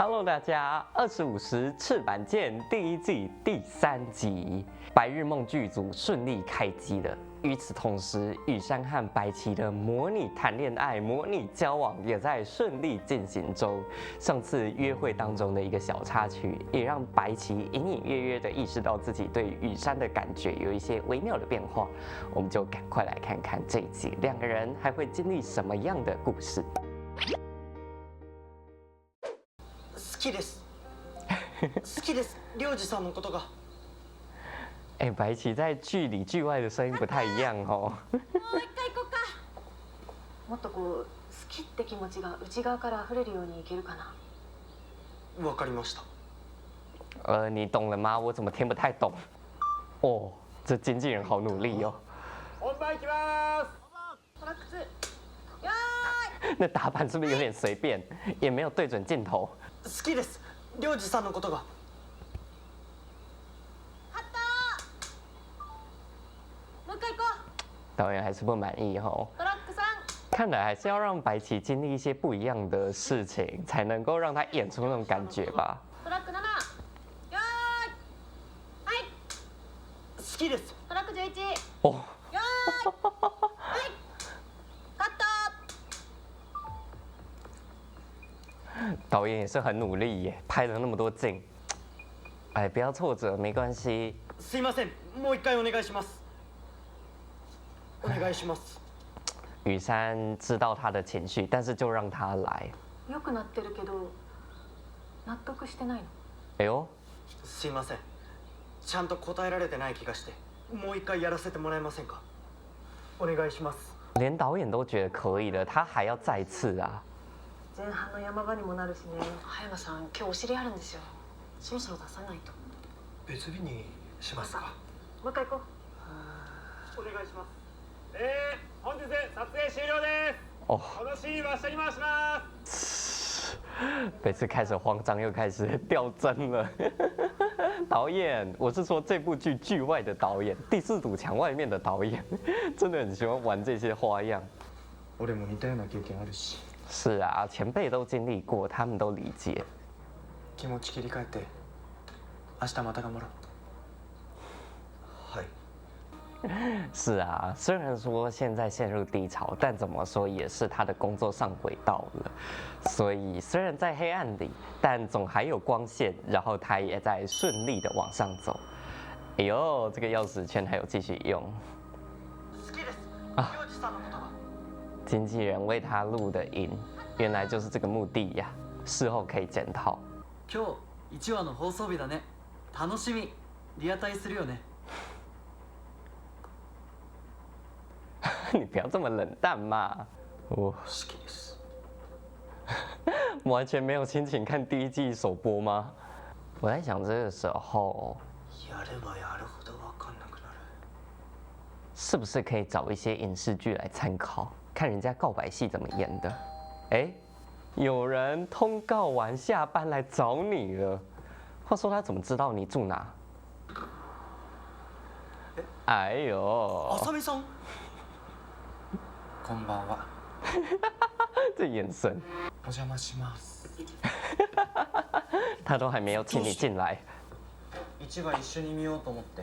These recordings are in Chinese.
Hello， 大家，25时赤坂见第1季第3集，白日梦剧组顺利开机了。与此同时，羽山和白棋的模拟谈恋爱、模拟交往也在顺利进行中。上次约会当中的一个小插曲，也让白棋隐隐约约的意识到自己对羽山的感觉有一些微妙的变化。我们就赶快来看看这一集两个人还会经历什么样的故事。好きです。好きです。良治さんのことが。哎，白棋在剧里剧外的声音不太一样哦。もう一回行こうか。もっとこう好きって気持ちが内側から溢れるようにいけるかな。わかりました。你懂了吗？我怎么听不太懂？哦，这经纪人好努力哦。本番行きます。トラックス。よーい。那打板是不是有点随便？也没有对准镜头。好きです。良治さんのことが。カット。もう一回行こう。导演还是不满意哦。トラック3。看来还是要讓白棋經歷一些不一樣的事情，才能夠讓他演出那種感覺吧。トラック7。よーい。はい。好きです。トラック11。哦，よーい。はい。カット。導演也是很努力耶，拍了那麼多鏡。哎，不要挫折，沒關係。すいません。もう一回お願いします。お願いします。羽山知道他的情緒，但是就讓他來。良くなってるけど納得してないの。哎呦，すいません。ちゃんと答えられてない気がして、もう一回やらせてもらえませんか。お願いします。連導演都覺得可以了，他還要再次啊。前半の山場にもなるしね。葉山さん今日お知りあるんですよ。そろそろ出さないと。別日にしますか。もう一回行こお願いします。本日撮影終了です。哦，このシーンは下に回します。每次開始慌張，又開始掉幀了。導演，我是說這部劇劇外的導演，第四堵牆外面的導演，真的很喜歡玩這些花樣。俺も似たような経験あるし。是啊，前輩都經歷過，他們都理解。気持ち切り替えて、明日また頑張ろう。はい。是啊，虽然說現在陷入低潮，但怎麼說也是他的工作上軌道了。所以雖然在黑暗裡，但總還有光線，然後他也在順利的往上走。哎呦，這個鑰匙圈還有繼續用。好きです。良治さんのことが。經紀人為他錄的音，原來就是這個目的呀。事後可以檢討。今日1話の放送日だね。楽しみ。リアタイするよね。你不要這麼冷淡嘛！我好きです。完全沒有心情看第一季首播嗎？我在想這個時候，やればやるほど分かんなくなる。是不是可以找一些影視劇來參考，看人家告白戲怎麼演的？哎，有人通告完下班來找你了。話說他怎麼知道你住哪？哎呦！浅見さん。こんばんは。這眼神，お邪魔します。他都還沒有請你進來。1話一緒に見ようと思って。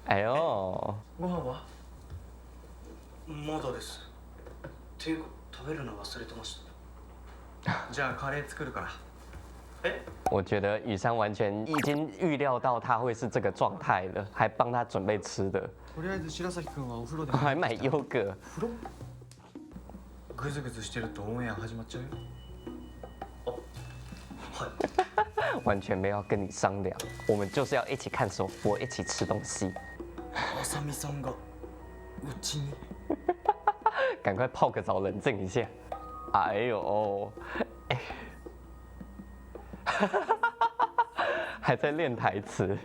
哎呦！ご飯は？まだです。ていうか食べるの忘れてました。じゃあカレー作るから。我覺得羽山完全已經預料到他會是這個狀態了，還幫他準備吃的，とりあえず白崎くんはお風呂で。還買優格。風呂？グズグズしてるとオンエア始まっちゃうよ。あ、はい。完全沒有要跟你商量，我們就是要一起看首播，一起吃東西。浅見さんがうちに。趕快泡個澡，冷靜一下。哎呦，哎，還在練台詞，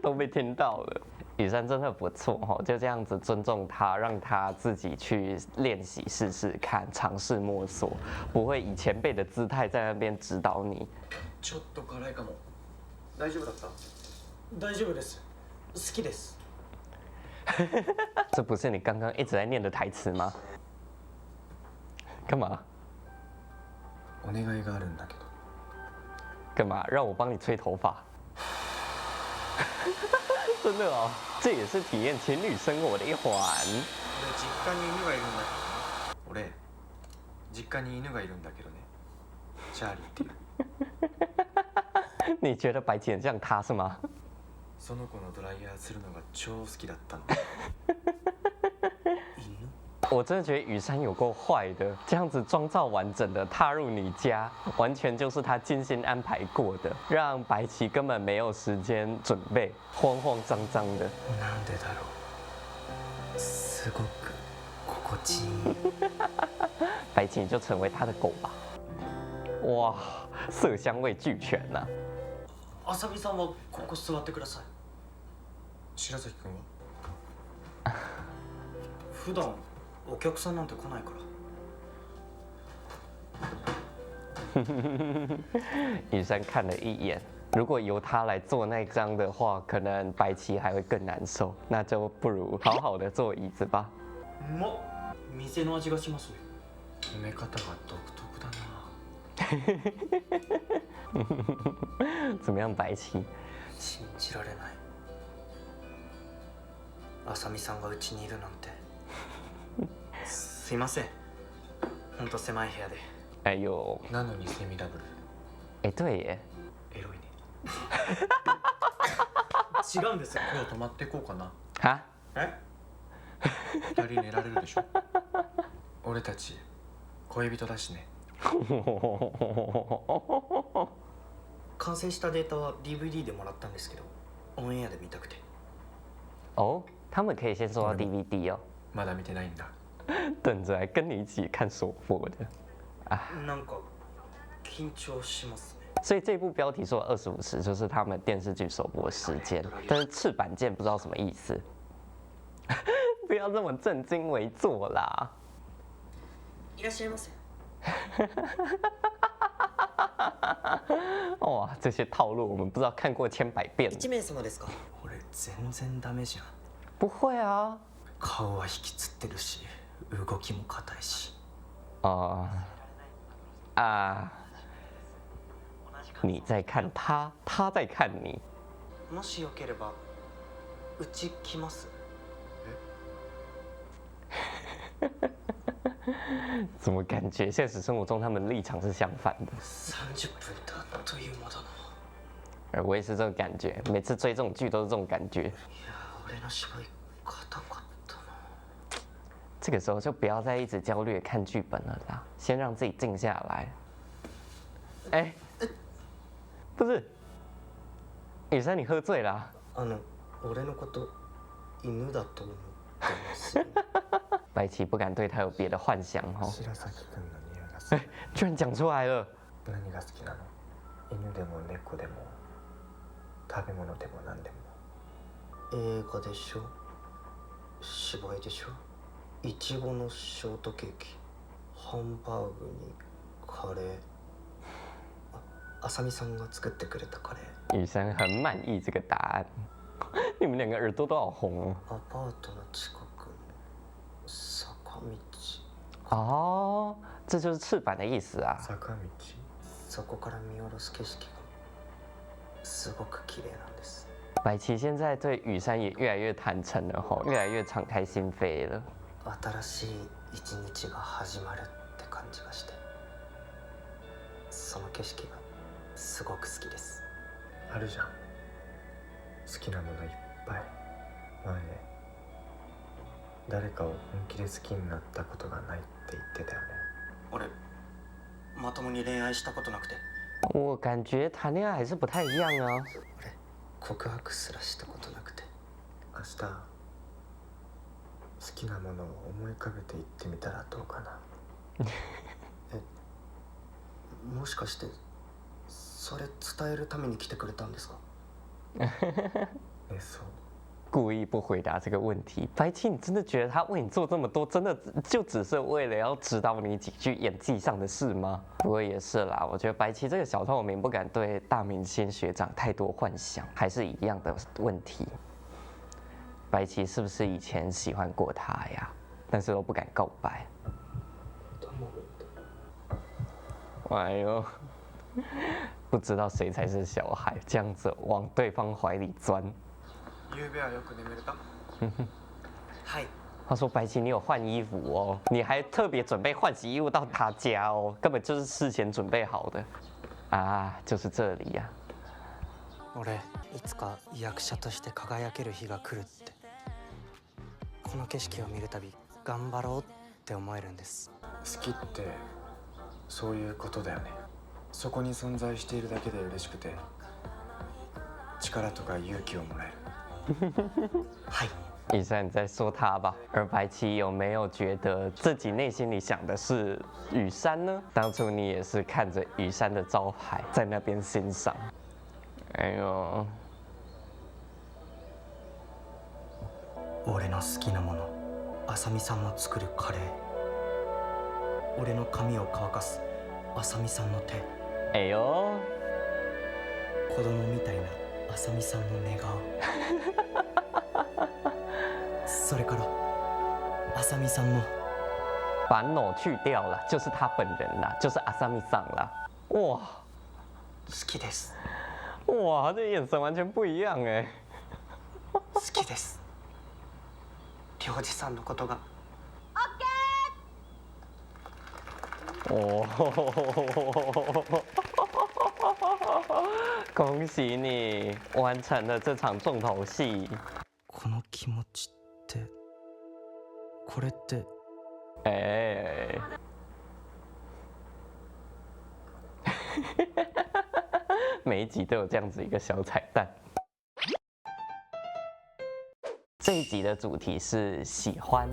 都被聽到了。羽山真的不錯哈，就這樣子尊重他，讓他自己去練習試試看，嘗試摸索，不會以前輩的姿態在那邊指導你。ちょっと辛いかも。大丈夫だった？大丈夫です。好きです。這不是你剛剛一直在念的台詞嗎？幹嘛？お願いがあるんだけど。干嘛？让我帮你吹头发？真的哦，这也是体验情侣生活的一环。俺実家に犬がいるんだけどね。チャーリーっていう。你觉得白起很像他是吗？その子のドライヤーするのが超好きだったんだ。我真的觉得雨山有够坏的，这样子妆造完整的踏入你家，完全就是他精心安排过的，让白起根本没有时间准备，慌慌张张的。なんでだろう。すごく心地いい。白起就成为他的狗吧。哇，色香味俱全呐、あさみさんはここ座ってください。白崎君は？普段お客さんなんて来ないから。雨山看了一眼，如果由他来做那张的话，可能白起还会更难受，那就不如好好的坐椅子吧。うまっ。店の味がしますね。決め方が独特だな。怎么样，白起？信じられない。あさみさんがうちにいるなんて。すいません。ほんと狭い部屋で。哎呦，なのにセミダブル。哎对耶，エロいね。違うんですよ。今日泊まっていこうかな。哈？え？二人寝られるでしょ。俺たち恋人だしね。完成したデータは DVD でもらったんですけど、オンエアで見たくて。哦，他们可以先收到 DVD 哦，まだ見てないんだ。等着来跟你一起看首播的。なんか緊張しますね。所以这部标题说25时就是他们电视剧首播时间，但是赤坂键不知道什么意思。不要这么正襟危坐啦！いらっしゃいませ。哇，这些套路我们不知道看过千百遍。1名様ですか？俺全然ダメじゃん。不会啊。顔は引きつってるし、動きも硬いし。你在看他，他在看你。もしよければうち来ます？怎么感觉现实生活中他们立场是相反的？ 30分ってあっという間だ我な。也是这种感觉，每次追这种剧都是这种感觉。いや、俺の芝居硬かったな。这个时候就不要再一直焦虑看剧本了啦，先让自己静下来。哎，不是，雨山，你喝醉了啊？俺のこと犬だと思ってますよ。白起不敢对他有别的幻想哦。白崎君の匂いがする。居然讲出来了。何が好きなの？犬でも猫でも食べ物でも何でも。映画でしょ、芝居でしょ、いちごのショートケーキ、ハンバーグにカレー。あさみさんが作ってくれたカレー。雨山很满意这个答案。你们两个耳朵都好红哦。アパートの近くの坂道。哦，这就是赤坂的意思啊。坂道。そこから見下ろす景色がすごく綺麗なんです。白起现在对雨山也越来越坦诚了吼，越来越敞开心扉了。新しい一日が始まるって感じがして、その景色がすごく好きです。あるじゃん、好きなものいっぱい。前誰かを本気で好きになったことがないって言ってたよね。俺まともに恋愛したことなくて。我感觉谈恋爱还是不太一样啊。俺告白すらしたことなくて。明日好きなものを思い浮かべて言ってみたらどうかな。もしかしてそれ伝えるために来てくれたんですか？そう。故意不回答这个问题，白起，你真的觉得他为你做这么多，真的就只是为了要指导你几句演技上的事吗？不过也是啦，我觉得白起这个小透明不敢对大明星学长太多幻想，还是一样的问题。白起是不是以前喜欢过他呀？但是都不敢告白。哎呦，不知道谁才是小孩，这样子往对方怀里钻。夕べはよく眠れた？はい。他说：“白棋，你有换衣服哦，你还特别准备换洗衣物到他家哦，根本就是事前准备好的。啊，就是这里呀、俺いつか役者として輝ける日が来るって。この景色を見るたび頑張ろうって思えるんです。好きってそういうことだよね。そこに存在しているだけで嬉しくて力とか勇気をもらえる。はい。医生，你在说他吧？而白棋有没有觉得自己内心里想的是羽山呢？当初你也是看着羽山的招牌在那边欣赏。哎呦，俺の好きなもの、浅見さんの作るカレー。俺の髪を乾かす浅見さんの手。哎呦，子供みたいな浅見さんの寝顔。それから浅見さんの把脑去掉了，就是他本人啦，就是阿萨米桑啦。哇好きです。哇，这眼神完全不一样哎。好きです。良治さんのことが。哦，恭喜你完成了这场重头戏。この気持ちってこれって。哎，每一集都有这样子一个小彩蛋。这一集的主题是喜欢。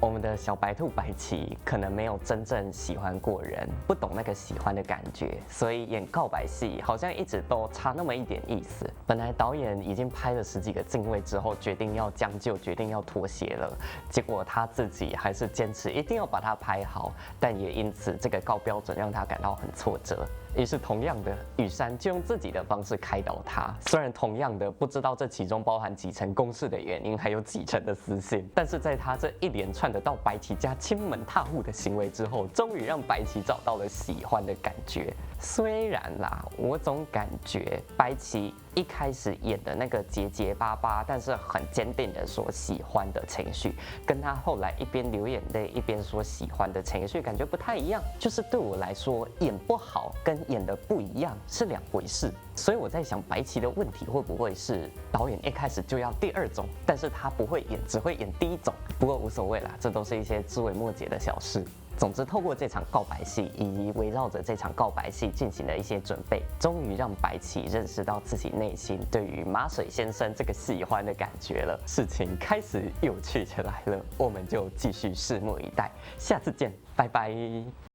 我们的小白兔白棋可能没有真正喜欢过人，不懂那个喜欢的感觉，所以演告白戏好像一直都差那么一点意思。本来导演已经拍了10几个镜位之后，决定要将就，决定要妥协了，结果他自己还是坚持一定要把它拍好，但也因此这个高标准让他感到很挫折。于是，同样的，羽山就用自己的方式开导他。虽然同样的不知道这其中包含几层公式的原因，还有几层的私信，但是在他这一连串的到白棋家亲门踏户的行为之后，终于让白棋找到了喜欢的感觉。虽然啦，我总感觉白棋一开始演的那个结结巴巴，但是很坚定的说喜欢的情绪，跟他后来一边流眼泪一边说喜欢的情绪，感觉不太一样。就是对我来说，演不好跟演的不一样是两回事。所以我在想，白棋的问题会不会是导演一开始就要第2种，但是他不会演，只会演第1种。不过无所谓啦，这都是一些枝微末节的小事。总之，透过这场告白戏，以及围绕着这场告白戏进行的一些准备，终于让白棋认识到自己内心对于马水先生这个喜欢的感觉了。事情开始有趣起来了，我们就继续拭目以待。下次见，拜拜。